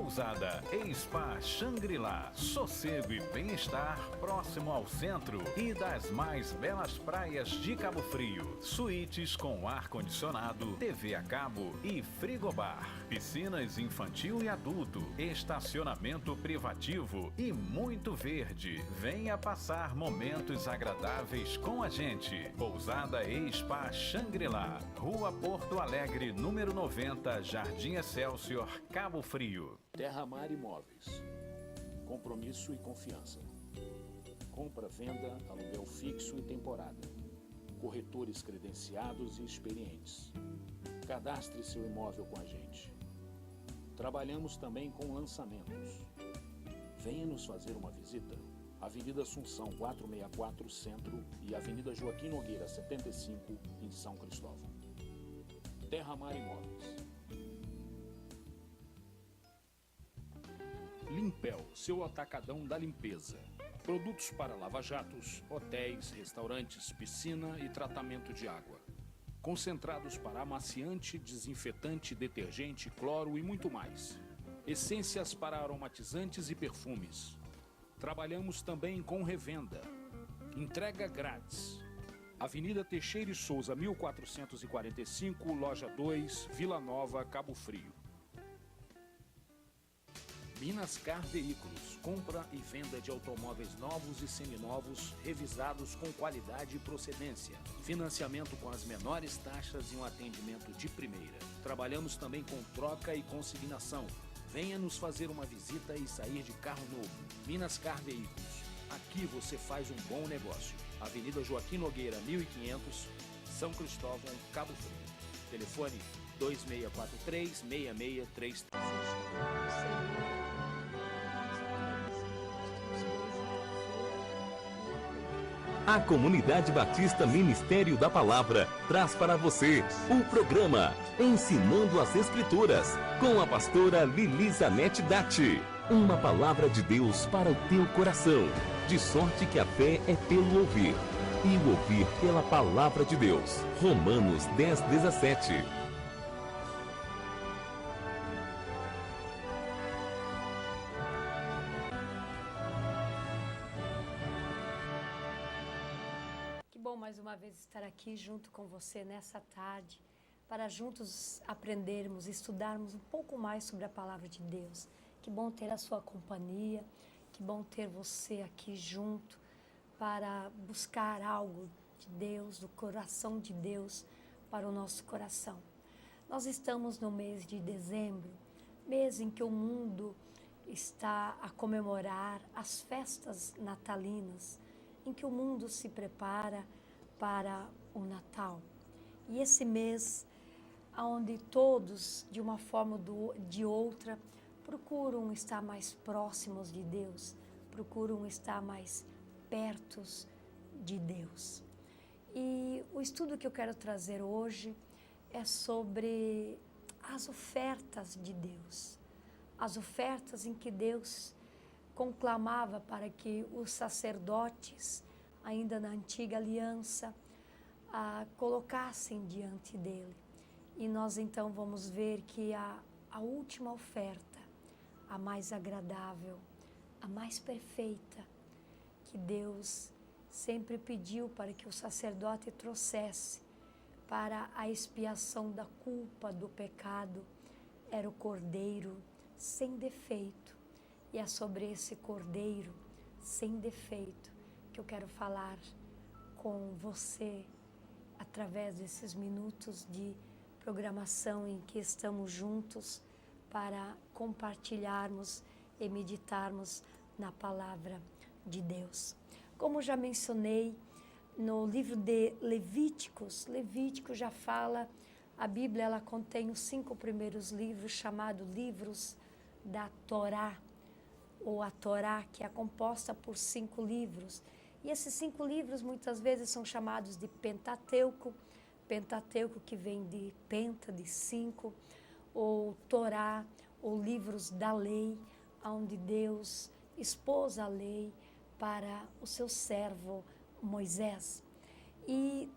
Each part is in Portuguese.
Pousada e Spa Shangri-La. Sossego e bem-estar próximo ao centro e das mais belas praias de Cabo Frio. Suítes com ar-condicionado, TV a cabo e frigobar. Piscinas infantil e adulto, estacionamento privativo e muito verde. Venha passar momentos agradáveis com a gente. Pousada e Spa Shangri-La. Rua Porto Alegre, número 90, Jardim Excelsior, Cabo Frio. Terra Mar Imóveis. Compromisso e confiança. Compra, venda, aluguel fixo e temporada. Corretores credenciados e experientes. Cadastre seu imóvel com a gente. Trabalhamos também com lançamentos. Venha nos fazer uma visita. Avenida Assunção 464 Centro e Avenida Joaquim Nogueira 75 em São Cristóvão. Terra Mar Imóveis. Limpel, seu atacadão da limpeza. Produtos para lava-jatos, hotéis, restaurantes, piscina e tratamento de água. Concentrados para amaciante, desinfetante, detergente, cloro e muito mais. Essências para aromatizantes e perfumes. Trabalhamos também com revenda. Entrega grátis. Avenida Teixeira e Souza, 1445, Loja 2, Vila Nova, Cabo Frio. Minascar Veículos, compra e venda de automóveis novos e seminovos, revisados com qualidade e procedência. Financiamento com as menores taxas e um atendimento de primeira. Trabalhamos também com troca e consignação. Venha nos fazer uma visita e sair de carro novo. Minascar Veículos. Aqui você faz um bom negócio. Avenida Joaquim Nogueira, 1500, São Cristóvão, Cabo Frio. Telefone 2643-6633. A Comunidade Batista Ministério da Palavra traz para você o programa Ensinando as Escrituras, com a pastora Lilizanete Datti. Uma palavra de Deus para o teu coração, de sorte que a fé é pelo ouvir, e o ouvir pela palavra de Deus. Romanos 10:17. Mais uma vez estar aqui junto com você nessa tarde, para juntos aprendermos, estudarmos um pouco mais sobre a palavra de Deus. Que bom ter a sua companhia, que bom ter você aqui junto para buscar algo de Deus, do coração de Deus para o nosso coração. Nós estamos no mês de dezembro, mês em que o mundo está a comemorar as festas natalinas, em que o mundo se prepara para o Natal. E esse mês, onde todos, de uma forma ou de outra, procuram estar mais próximos de Deus, procuram estar mais perto de Deus. E o estudo que eu quero trazer hoje é sobre as ofertas de Deus. As ofertas em que Deus conclamava para que os sacerdotes, ainda na antiga aliança, colocassem diante dele. E nós então vamos ver que a última oferta, a mais agradável, a mais perfeita, que Deus sempre pediu para que o sacerdote trouxesse para a expiação da culpa, do pecado, era o cordeiro sem defeito. E é sobre esse cordeiro sem defeito que eu quero falar com você através desses minutos de programação em que estamos juntos para compartilharmos e meditarmos na palavra de Deus. Como já mencionei, no livro de Levíticos, Levítico já fala, a Bíblia ela contém os 5 primeiros livros chamados livros da Torá, ou a Torá, que é composta por 5 livros. E esses 5 livros muitas vezes são chamados de Pentateuco, Pentateuco que vem de penta, de 5, ou Torá, ou livros da lei, onde Deus expôs a lei para o seu servo Moisés. E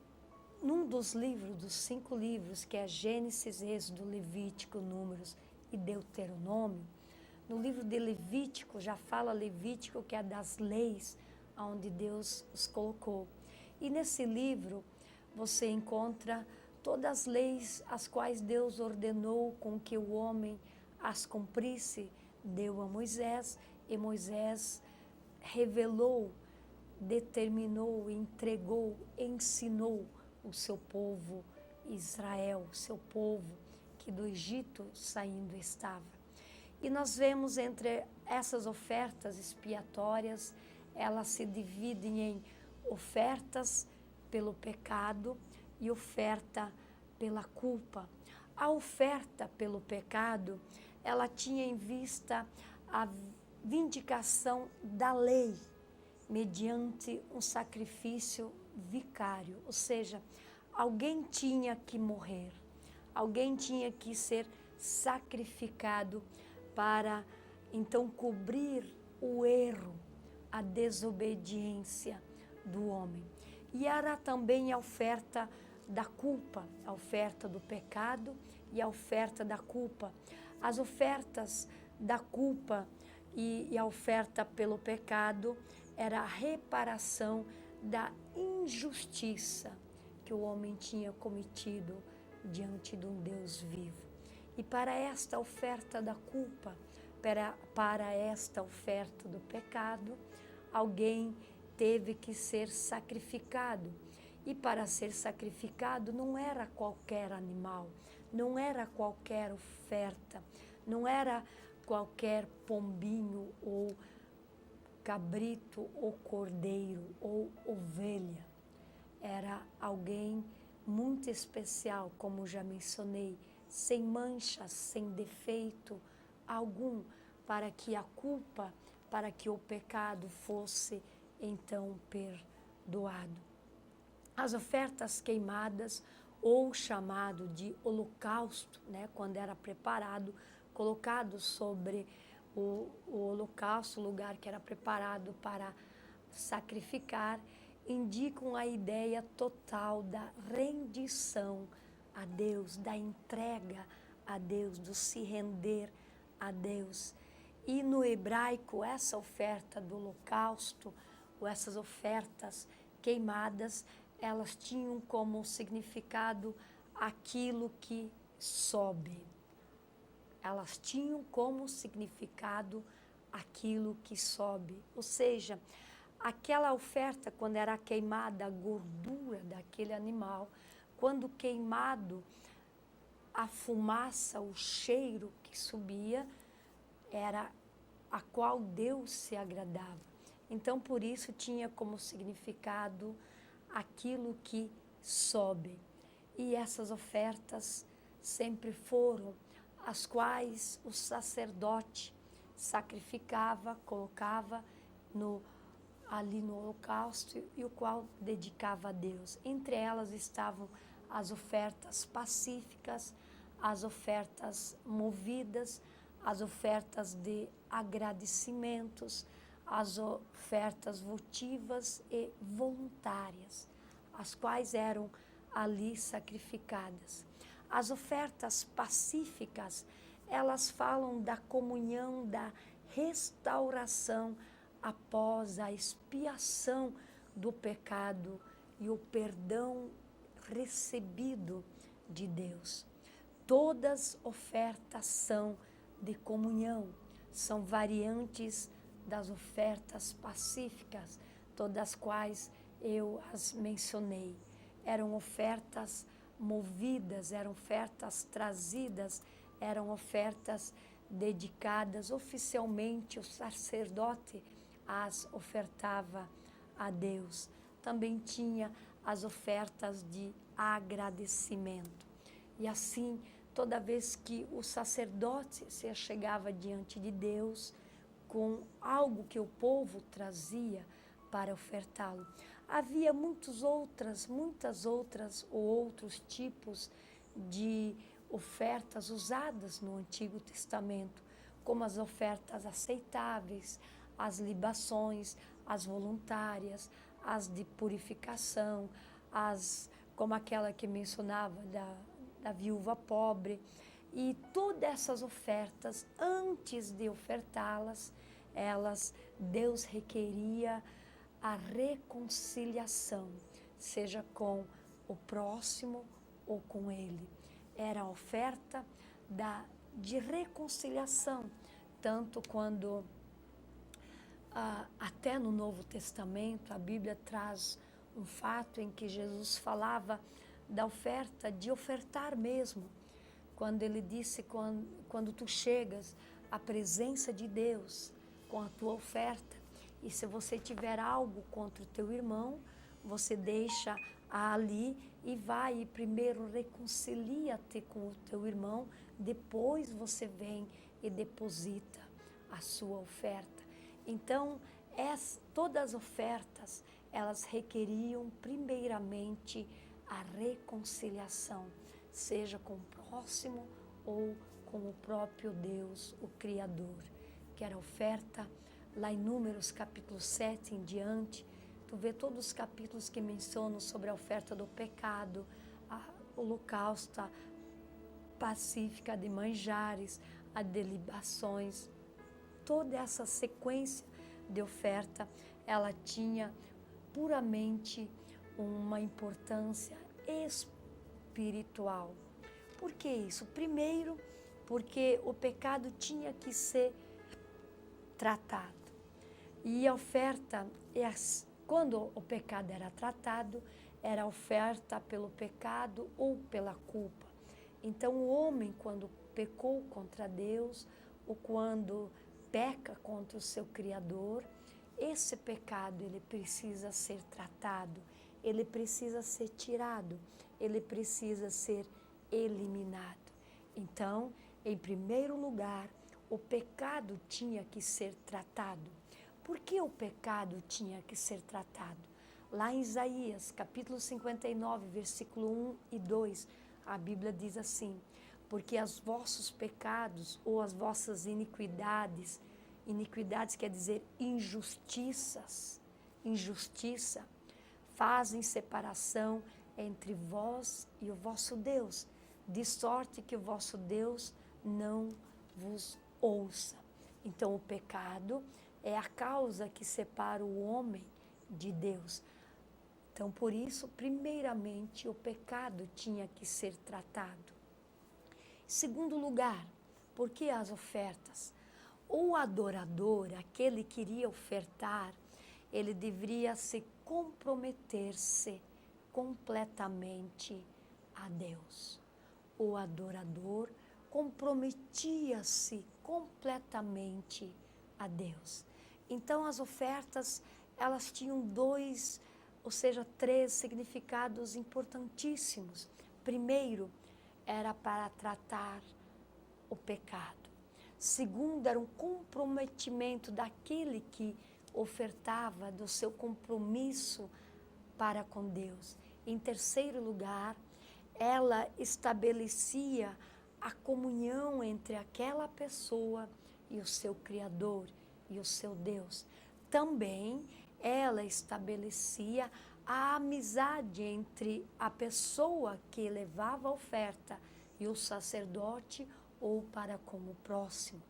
num dos livros, dos 5 livros, que é Gênesis, Êxodo, Levítico, Números e Deuteronômio, No livro de Levítico, já fala Levítico, que é das leis onde Deus os colocou. E nesse livro você encontra todas as leis as quais Deus ordenou com que o homem as cumprisse, deu a Moisés, e Moisés revelou, determinou, entregou, ensinou o seu povo Israel, seu povo que do Egito saindo estava. E nós vemos entre essas ofertas expiatórias, elas se dividem em ofertas pelo pecado e oferta pela culpa. A oferta pelo pecado, ela tinha em vista a vindicação da lei mediante um sacrifício vicário, ou seja, alguém tinha que morrer, alguém tinha que ser sacrificado para então cobrir o erro, a desobediência do homem. E era também a oferta da culpa, a oferta do pecado e a oferta da culpa. As ofertas da culpa e a oferta pelo pecado era a reparação da injustiça que o homem tinha cometido diante de um Deus vivo. E para esta oferta da culpa, para esta oferta do pecado, alguém teve que ser sacrificado. E para ser sacrificado não era qualquer animal, não era qualquer oferta, não era qualquer pombinho ou cabrito ou cordeiro ou ovelha. Era alguém muito especial, como já mencionei, sem mancha, sem defeito algum, para que a culpa, para que o pecado fosse então perdoado. As ofertas queimadas, ou chamado de holocausto, né, quando era preparado, colocado sobre o holocausto, o lugar que era preparado para sacrificar, indicam a ideia total da rendição a Deus, da entrega a Deus, do se render a Deus. E no hebraico, essa oferta do holocausto, ou essas ofertas queimadas, elas tinham como significado aquilo que sobe. Elas tinham como significado aquilo que sobe. Ou seja, aquela oferta, quando era queimada a gordura daquele animal, quando queimado a fumaça, o cheiro que subia, era a qual Deus se agradava. Então, por isso, tinha como significado aquilo que sobe. E essas ofertas sempre foram as quais o sacerdote sacrificava, colocava ali no holocausto e o qual dedicava a Deus. Entre elas estavam as ofertas pacíficas, as ofertas movidas, as ofertas de agradecimentos, as ofertas votivas e voluntárias, as quais eram ali sacrificadas. As ofertas pacíficas, elas falam da comunhão, da restauração após a expiação do pecado e o perdão recebido de Deus. Todas ofertas são de comunhão, são variantes das ofertas pacíficas, todas as quais eu as mencionei. Eram ofertas movidas, eram ofertas trazidas, eram ofertas dedicadas oficialmente, o sacerdote as ofertava a Deus. Também tinha as ofertas de agradecimento. E assim, toda vez que o sacerdote se achegava diante de Deus com algo que o povo trazia para ofertá-lo, havia muitas outras ou outros tipos de ofertas usadas no Antigo Testamento, como as ofertas aceitáveis, as libações, as voluntárias, as de purificação, como aquela que mencionava da viúva pobre. E todas essas ofertas, antes de ofertá-las, Deus requeria a reconciliação, seja com o próximo ou com Ele. Era a oferta de reconciliação, tanto quando, até no Novo Testamento, a Bíblia traz um fato em que Jesus falava da oferta, de ofertar mesmo, quando ele disse, quando tu chegas à presença de Deus com a tua oferta, e se você tiver algo contra o teu irmão, você deixa ali e vai e primeiro reconcilia-te com o teu irmão, depois você vem e deposita a sua oferta. Então, todas as ofertas, elas requeriam primeiramente a reconciliação, seja com o próximo ou com o próprio Deus, o Criador, que era a oferta. Lá em Números capítulo 7 em diante, tu vê todos os capítulos que mencionam sobre a oferta do pecado, a holocausta pacífica de manjares, a de libações. Toda essa sequência de oferta, ela tinha puramente uma importância espiritual. Por que isso? Primeiro, porque o pecado tinha que ser tratado. E a oferta, quando o pecado era tratado, era oferta pelo pecado ou pela culpa. Então o homem, quando pecou contra Deus, ou quando peca contra o seu Criador, esse pecado ele precisa ser tratado, ele precisa ser tirado, ele precisa ser eliminado. Então, em primeiro lugar, o pecado tinha que ser tratado. Por que o pecado tinha que ser tratado? Lá em Isaías, capítulo 59, versículo 1 e 2, a Bíblia diz assim: porque os vossos pecados ou as vossas iniquidades quer dizer injustiça, fazem separação entre vós e o vosso Deus, de sorte que o vosso Deus não vos ouça. Então o pecado é a causa que separa o homem de Deus. Então por isso, primeiramente, o pecado tinha que ser tratado. Em segundo lugar, por que as ofertas? O adorador, aquele que iria ofertar, ele deveria se comprometer-se completamente a Deus. O adorador comprometia-se completamente a Deus. Então as ofertas, elas tinham três significados importantíssimos. Primeiro, era para tratar o pecado. Segundo, era um comprometimento daquele que ofertava, do seu compromisso para com Deus. Em terceiro lugar, ela estabelecia a comunhão entre aquela pessoa e o seu Criador e o seu Deus. Também ela estabelecia a amizade entre a pessoa que levava a oferta e o sacerdote ou para com o próximo.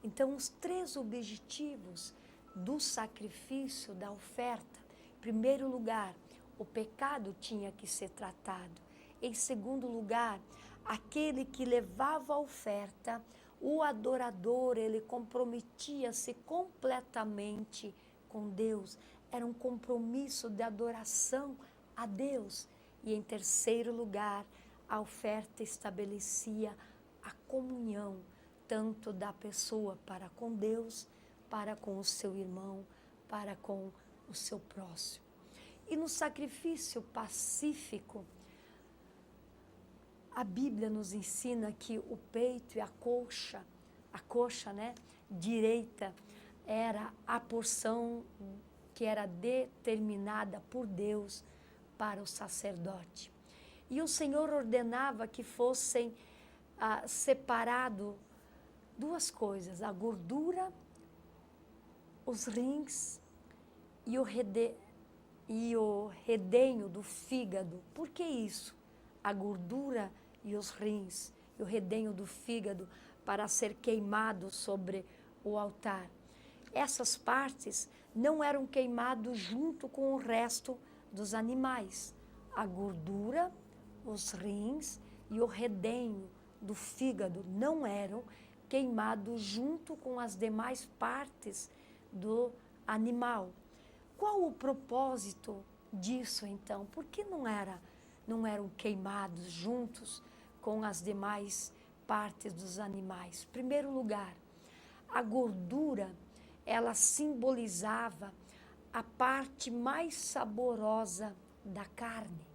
Então, os três objetivos do sacrifício, da oferta: em primeiro lugar, o pecado tinha que ser tratado. Em segundo lugar, aquele que levava a oferta, o adorador, ele comprometia-se completamente com Deus. Era um compromisso de adoração a Deus. E em terceiro lugar, a oferta estabelecia a comunhão, tanto da pessoa para com Deus, para com o seu irmão, para com o seu próximo. E no sacrifício pacífico, a Bíblia nos ensina que o peito e a coxa direita, era a porção que era determinada por Deus para o sacerdote. E o Senhor ordenava que fossem separado duas coisas: a gordura, os rins e o redenho do fígado. Por que isso? A gordura e os rins e o redenho do fígado para ser queimado sobre o altar. Essas partes não eram queimadas junto com o resto dos animais. A gordura, os rins e o redenho do fígado não eram queimados junto com as demais partes do animal. Qual o propósito disso, então? Por que não eram queimados juntos com as demais partes dos animais? Em primeiro lugar, a gordura, ela simbolizava a parte mais saborosa da carne.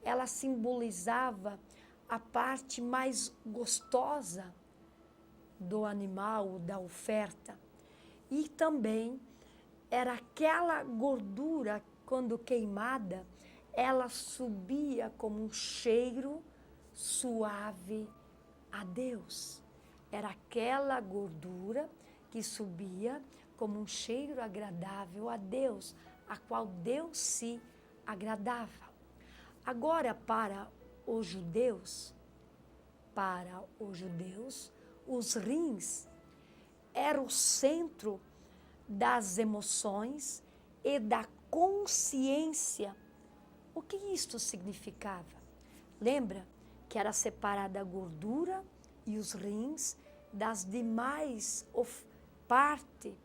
Ela simbolizava a parte mais gostosa do animal, da oferta. E também era aquela gordura, quando queimada, ela subia como um cheiro suave a Deus. Era aquela gordura que subia como um cheiro agradável a Deus, a qual Deus se agradava. Agora, para os judeus, os rins eram o centro das emoções e da consciência. O que isto significava? Lembra que era separada a gordura e os rins das demais parte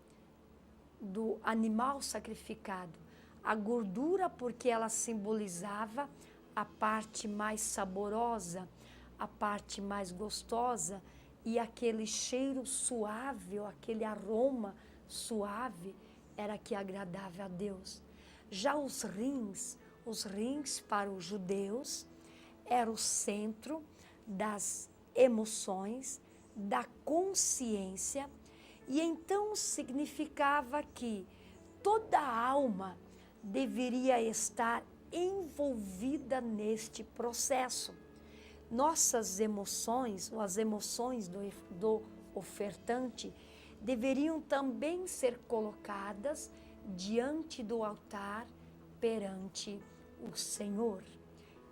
do animal sacrificado. A gordura porque ela simbolizava a parte mais saborosa, a parte mais gostosa e aquele cheiro suave, ou aquele aroma suave, era que agradava a Deus. Já os rins para os judeus, era o centro das emoções, da consciência, e então significava que toda a alma deveria estar envolvida neste processo. Nossas emoções, ou as emoções do ofertante, deveriam também ser colocadas diante do altar perante o Senhor.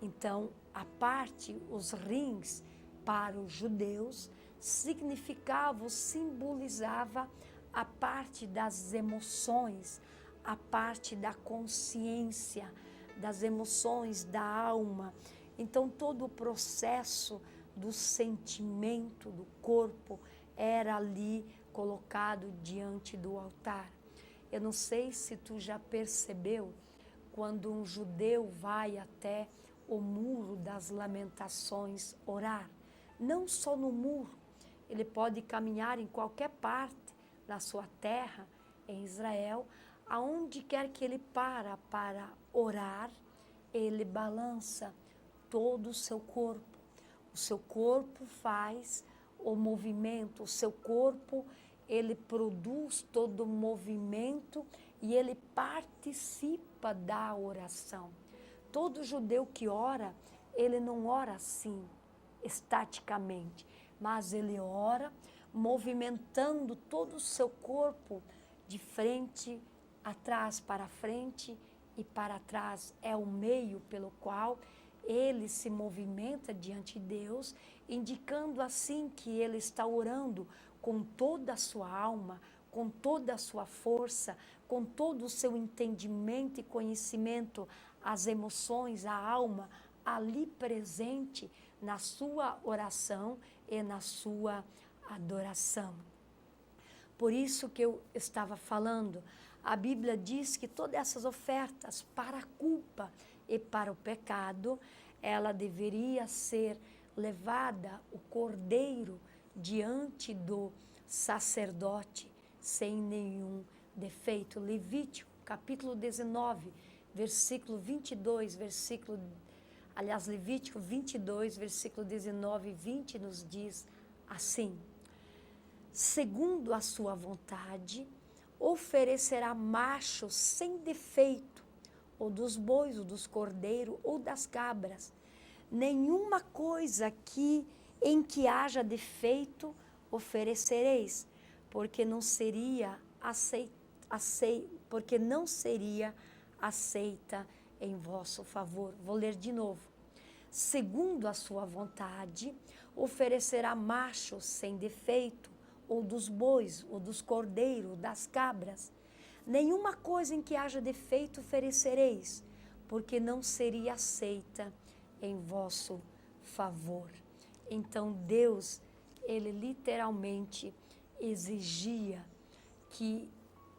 Então, a parte, os rins para os judeus, significava, simbolizava a parte das emoções, a parte da consciência, das emoções, da alma. Então, todo o processo do sentimento do corpo era ali colocado diante do altar. Eu não sei se tu já percebeu, quando um judeu vai até o muro das lamentações orar, não só no muro, ele pode caminhar em qualquer parte da sua terra, em Israel, aonde quer que ele para orar, ele balança todo o seu corpo. O seu corpo faz o movimento, o seu corpo, ele produz todo o movimento e ele participa da oração. Todo judeu que ora, ele não ora assim, estaticamente, mas ele ora movimentando todo o seu corpo de frente, atrás, para frente e para trás. É o meio pelo qual ele se movimenta diante de Deus, indicando assim que ele está orando com toda a sua alma, com toda a sua força, com todo o seu entendimento e conhecimento, as emoções, a alma ali presente na sua oração e na sua adoração. Por isso que eu estava falando, a Bíblia diz que todas essas ofertas para a culpa e para o pecado, ela deveria ser levada, o cordeiro, diante do sacerdote, sem nenhum defeito. Levítico, capítulo 19, versículo 22, Levítico 22, versículo 19 e 20 nos diz assim: segundo a sua vontade, oferecerá macho sem defeito, ou dos bois, ou dos cordeiros, ou das cabras. Nenhuma coisa em que haja defeito oferecereis, porque não seria aceita em vosso favor. Vou ler de novo. Segundo a sua vontade, oferecerá machos sem defeito, ou dos bois, ou dos cordeiros, das cabras. Nenhuma coisa em que haja defeito oferecereis, porque não seria aceita em vosso favor. Então Deus, ele literalmente exigia que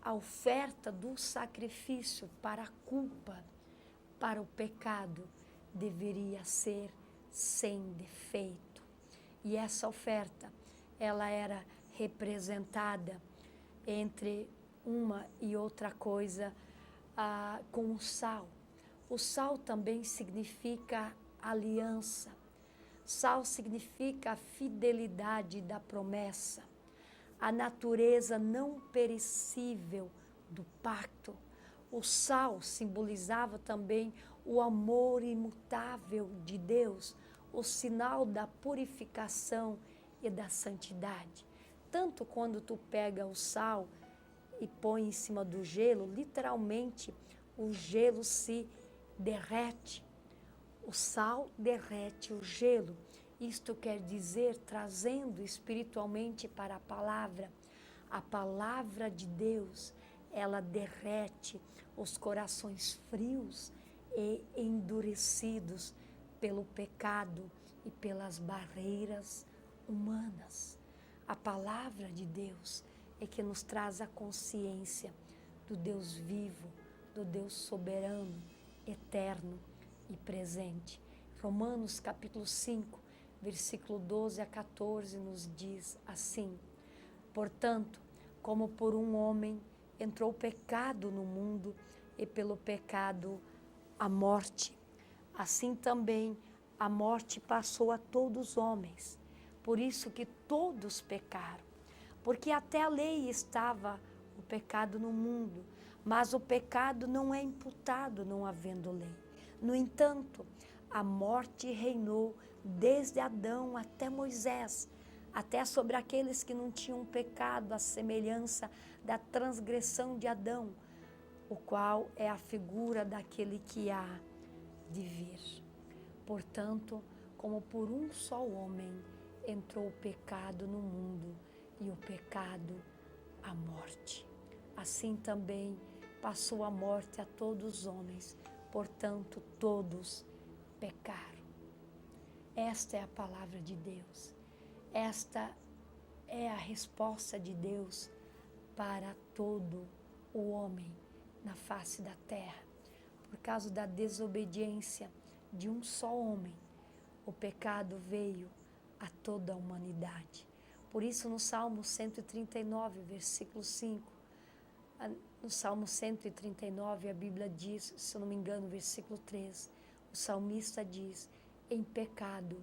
a oferta do sacrifício para a culpa, para o pecado, deveria ser sem defeito. E essa oferta, ela era representada entre uma e outra coisa com o sal. O sal também significa aliança. Sal significa a fidelidade da promessa, a natureza não perecível do pacto. O sal simbolizava também o amor imutável de Deus, o sinal da purificação e da santidade. Tanto quando tu pega o sal e põe em cima do gelo, literalmente o gelo se derrete. O sal derrete o gelo. Isto quer dizer, trazendo espiritualmente para a palavra de Deus, ela derrete os corações frios e endurecidos pelo pecado e pelas barreiras humanas. A palavra de Deus é que nos traz a consciência do Deus vivo, do Deus soberano, eterno e presente. Romanos capítulo 5, versículo 12 a 14 nos diz assim: portanto, como por um homem entrou o pecado no mundo, e pelo pecado a morte, assim também a morte passou a todos os homens. Por isso que todos pecaram, porque até a lei estava o pecado no mundo, mas o pecado não é imputado não havendo lei. No entanto, a morte reinou desde Adão até Moisés, até sobre aqueles que não tinham pecado, a semelhança da transgressão de Adão, o qual é a figura daquele que há de vir. Portanto, como por um só homem entrou o pecado no mundo, e o pecado a morte, assim também passou a morte a todos os homens, portanto todos pecaram. Esta é a palavra de Deus, esta é a resposta de Deus para todo o homem na face da terra. Por causa da desobediência de um só homem, o pecado veio a toda a humanidade. Por isso, no Salmo 139, versículo 5, no Salmo 139, a Bíblia diz, se eu não me engano, versículo 3, o salmista diz: em pecado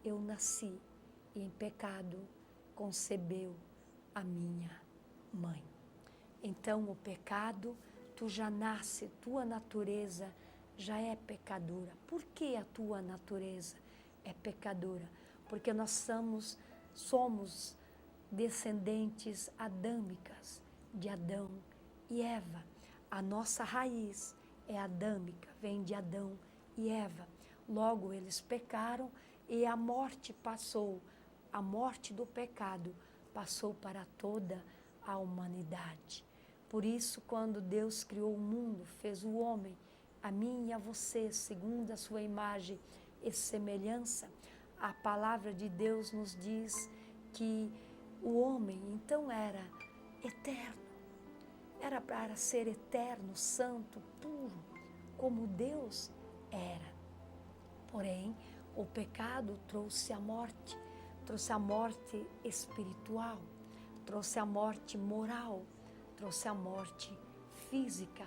eu nasci, e em pecado concebeu a minha mãe. Então, o pecado, tu já nasce, tua natureza já é pecadora. Por que a tua natureza é pecadora? Porque nós somos descendentes adâmicas de Adão e Eva. A nossa raiz é adâmica, vem de Adão e Eva. Logo, eles pecaram e a morte passou, a morte do pecado passou para toda a humanidade. Por isso, quando Deus criou o mundo, fez o homem, a mim e a você, segundo a sua imagem e semelhança, a palavra de Deus nos diz que o homem então era eterno, era para ser eterno, santo, puro, como Deus era. Porém, o pecado trouxe a morte espiritual, trouxe a morte moral, trouxe a morte física.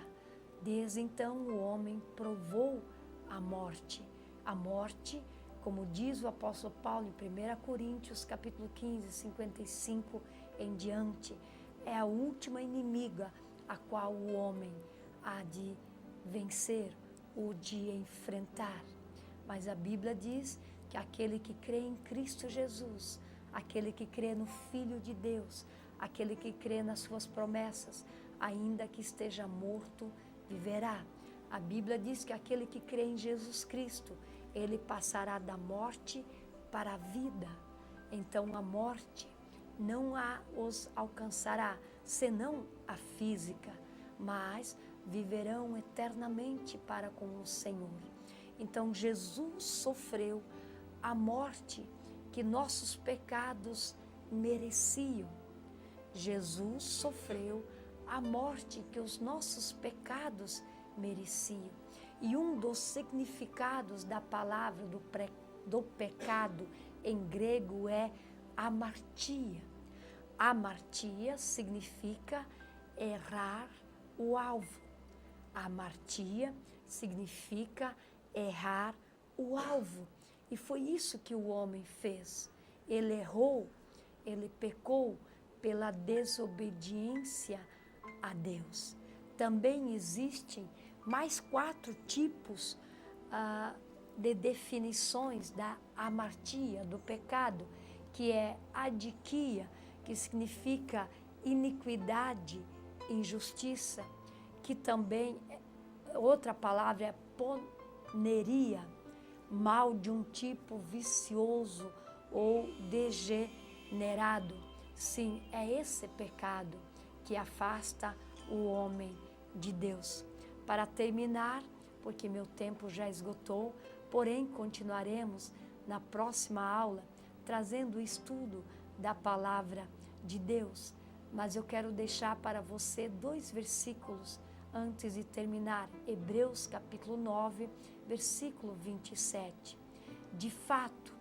Desde então o homem provou a morte. A morte, como diz o apóstolo Paulo em 1 Coríntios capítulo 15, 55 em diante, é a última inimiga a qual o homem há de vencer ou de enfrentar. Mas a Bíblia diz que aquele que crê em Cristo Jesus, aquele que crê no Filho de Deus, aquele que crê nas suas promessas, ainda que esteja morto, viverá. A Bíblia diz que aquele que crê em Jesus Cristo, ele passará da morte para a vida, então a morte não os alcançará, senão a física, mas viverão eternamente para com o Senhor. Então Jesus sofreu a morte que nossos pecados mereciam. Jesus sofreu a morte que os nossos pecados mereciam. E um dos significados da palavra do pecado em grego é amartia. Amartia significa errar o alvo. Amartia significa errar o alvo. E foi isso que o homem fez. Ele errou, ele pecou pela desobediência a Deus. Também existem mais 4 tipos de definições da amartia, do pecado, que é adiquia, que significa iniquidade, injustiça, que também, outra palavra é poneria, mal de um tipo vicioso ou degenerado. Sim, é esse pecado que afasta o homem de Deus. Para terminar, porque meu tempo já esgotou, porém continuaremos na próxima aula trazendo o estudo da palavra de Deus. Mas eu quero deixar para você 2 versículos antes de terminar. Hebreus capítulo 9, versículo 27. De fato,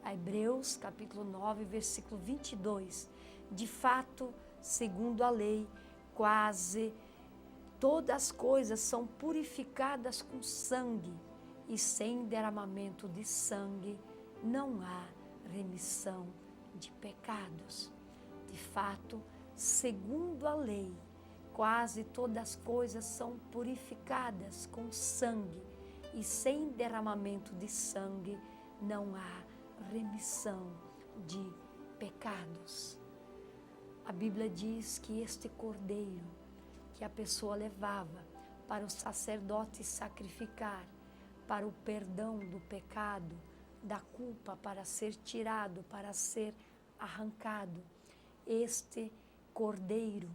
Hebreus capítulo 9, versículo 22. De fato, segundo a lei, quase todas as coisas são purificadas com sangue, e sem derramamento de sangue não há remissão de pecados. De fato, segundo a lei, quase todas as coisas são purificadas com sangue, e sem derramamento de sangue não há remissão de pecados. A Bíblia diz que este cordeiro que a pessoa levava para o sacerdote sacrificar, para o perdão do pecado, da culpa, para ser tirado, para ser arrancado, este cordeiro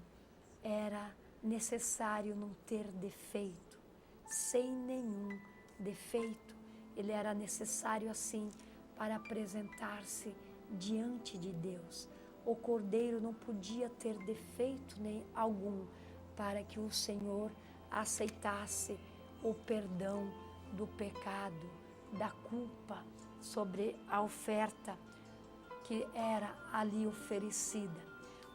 era necessário não ter defeito, sem nenhum defeito. Ele era necessário assim para apresentar-se diante de Deus. O cordeiro não podia ter defeito nem algum para que o Senhor aceitasse o perdão do pecado, da culpa sobre a oferta que era ali oferecida.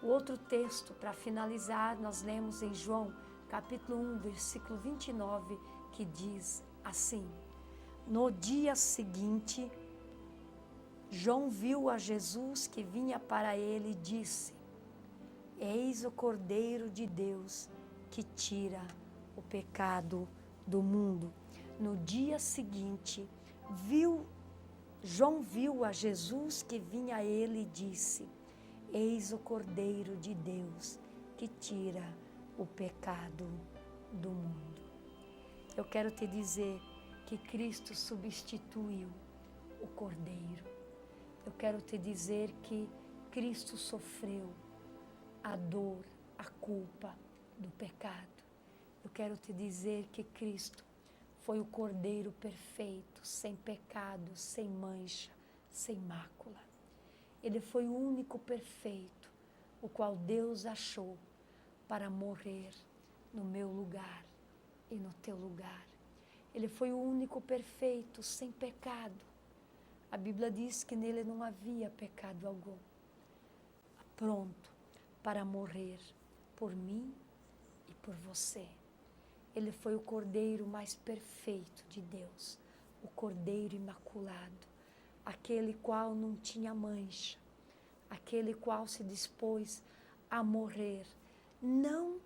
O outro texto, para finalizar, nós lemos em João, capítulo 1, versículo 29, que diz assim: no dia seguinte, João viu a Jesus que vinha para ele e disse: eis o Cordeiro de Deus que tira o pecado do mundo. No dia seguinte, João viu a Jesus que vinha a ele e disse: eis o Cordeiro de Deus que tira o pecado do mundo. Eu quero te dizer que Cristo substituiu o Cordeiro. Eu quero te dizer que Cristo sofreu a dor, a culpa do pecado. Eu quero te dizer que Cristo foi o Cordeiro perfeito, sem pecado, sem mancha, sem mácula. Ele foi o único perfeito, o qual Deus achou para morrer no meu lugar e no teu lugar. Ele foi o único perfeito, sem pecado. A Bíblia diz que nele não havia pecado algum. Pronto para morrer por mim e por você. Ele foi o Cordeiro mais perfeito de Deus, o Cordeiro imaculado, aquele qual não tinha mancha, aquele qual se dispôs a morrer, não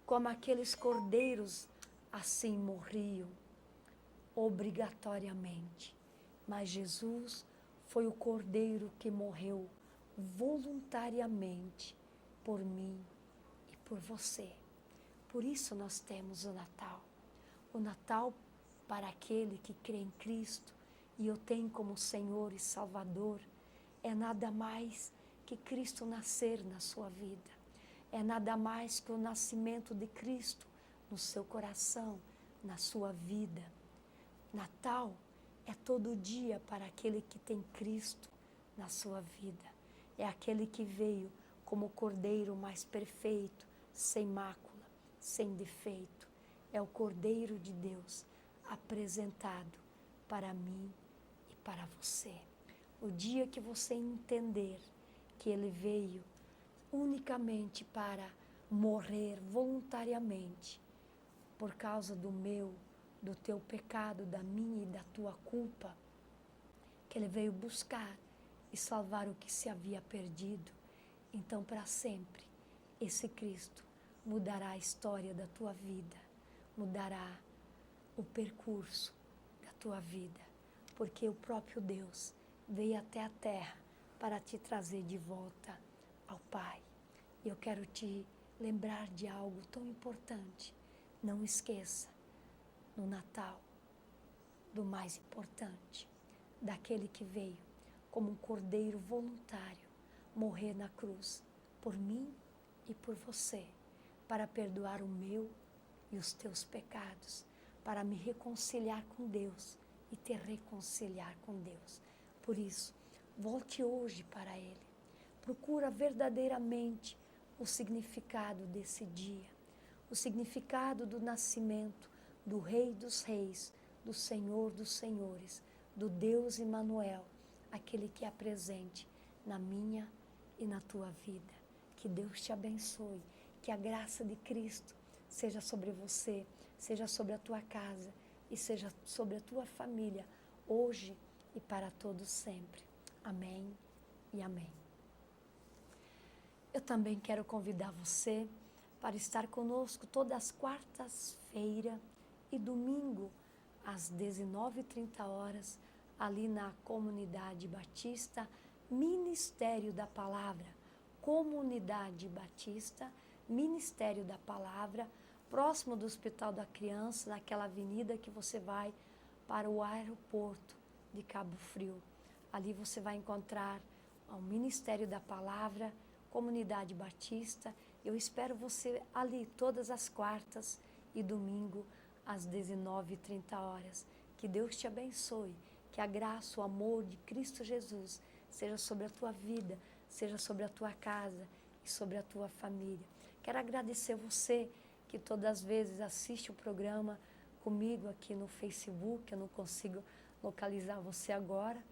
como aqueles cordeiros assim morriam, obrigatoriamente, mas Jesus foi o Cordeiro que morreu voluntariamente por mim e por você. Por isso nós temos o Natal para aquele que crê em Cristo e eu tenho como Senhor e Salvador, é nada mais que Cristo nascer na sua vida. É nada mais que o nascimento de Cristo no seu coração, na sua vida. Natal é todo dia para aquele que tem Cristo na sua vida. É aquele que veio como o Cordeiro mais perfeito, sem mácula, sem defeito. É o Cordeiro de Deus apresentado para mim e para você. O dia que você entender que Ele veio unicamente para morrer voluntariamente por causa do meu, do teu pecado, da minha e da tua culpa, que Ele veio buscar e salvar o que se havia perdido, então para sempre esse Cristo mudará a história da tua vida, mudará o percurso da tua vida, porque o próprio Deus veio até a terra para te trazer de volta ao Pai. E eu quero te lembrar de algo tão importante. Não esqueça, no Natal, do mais importante, daquele que veio como um cordeiro voluntário morrer na cruz por mim e por você, para perdoar o meu e os teus pecados, para me reconciliar com Deus e te reconciliar com Deus. Por isso, volte hoje para Ele. Procura verdadeiramente o significado desse dia, o significado do nascimento do Rei dos Reis, do Senhor dos Senhores, do Deus Emmanuel, aquele que é presente na minha e na tua vida. Que Deus te abençoe, que a graça de Cristo seja sobre você, seja sobre a tua casa e seja sobre a tua família, hoje e para todos sempre. Amém e amém. Eu também quero convidar você para estar conosco todas as quartas-feiras e domingo, às 19h30, ali na Comunidade Batista, Ministério da Palavra. Comunidade Batista, Ministério da Palavra, próximo do Hospital da Criança, naquela avenida que você vai para o aeroporto de Cabo Frio. Ali você vai encontrar o Ministério da Palavra, Comunidade Batista. Eu espero você ali todas as quartas e domingo, às 19h30. Que Deus te abençoe, que a graça, o amor de Cristo Jesus seja sobre a tua vida, seja sobre a tua casa e sobre a tua família. Quero agradecer você que todas as vezes assiste o programa comigo aqui no Facebook. Eu não consigo localizar você agora,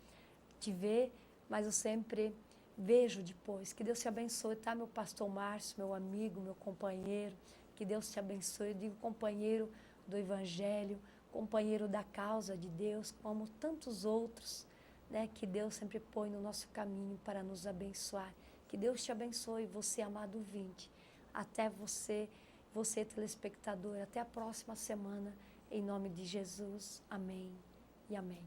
te ver, mas eu sempre vejo depois. Que Deus te abençoe, tá, meu pastor Márcio, meu amigo, meu companheiro. Que Deus te abençoe. Eu digo companheiro do Evangelho, companheiro da causa de Deus, como tantos outros, né, que Deus sempre põe no nosso caminho para nos abençoar. Que Deus te abençoe, você, amado ouvinte. Até você telespectador. Até a próxima semana, em nome de Jesus. Amém e amém.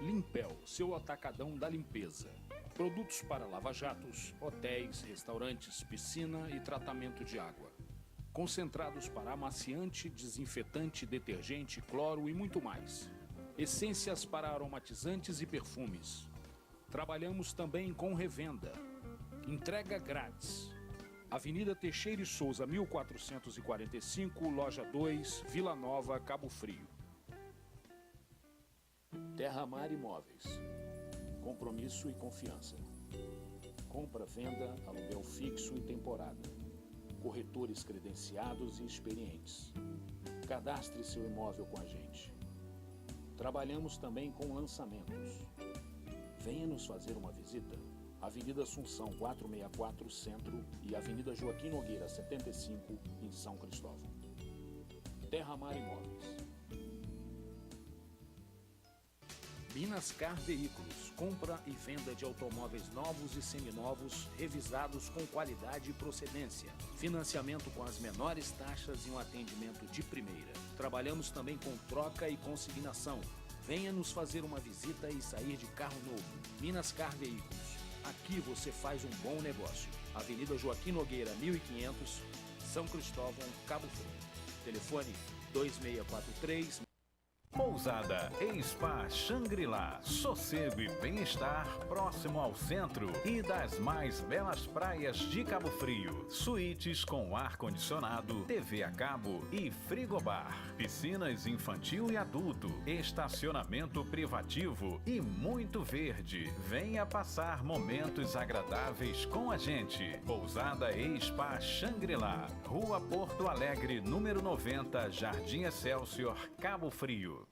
Limpel, seu atacadão da limpeza. Produtos para lava-jatos, hotéis, restaurantes, piscina e tratamento de água. Concentrados para amaciante, desinfetante, detergente, cloro e muito mais. Essências para aromatizantes e perfumes. Trabalhamos também com revenda. Entrega grátis. Avenida Teixeira e Souza, 1445, Loja 2, Vila Nova, Cabo Frio. Terra Mar Imóveis. Compromisso e confiança. Compra, venda, aluguel fixo e temporada. Corretores credenciados e experientes. Cadastre seu imóvel com a gente. Trabalhamos também com lançamentos. Venha nos fazer uma visita. Avenida Assunção 464, Centro, e Avenida Joaquim Nogueira 75, em São Cristóvão. Terra Mar Imóveis. Minascar Veículos, compra e venda de automóveis novos e seminovos, revisados com qualidade e procedência. Financiamento com as menores taxas e um atendimento de primeira. Trabalhamos também com troca e consignação. Venha nos fazer uma visita e sair de carro novo. Minascar Veículos. Aqui você faz um bom negócio. Avenida Joaquim Nogueira, 1500, São Cristóvão, Cabo Frio. Telefone 2643. Pousada e Spa Shangri-La, sossego e bem-estar próximo ao centro e das mais belas praias de Cabo Frio. Suítes com ar-condicionado, TV a cabo e frigobar. Piscinas infantil e adulto, estacionamento privativo e muito verde. Venha passar momentos agradáveis com a gente. Pousada e Spa Shangri-La, Rua Porto Alegre, número 90, Jardim Excelsior, Cabo Frio.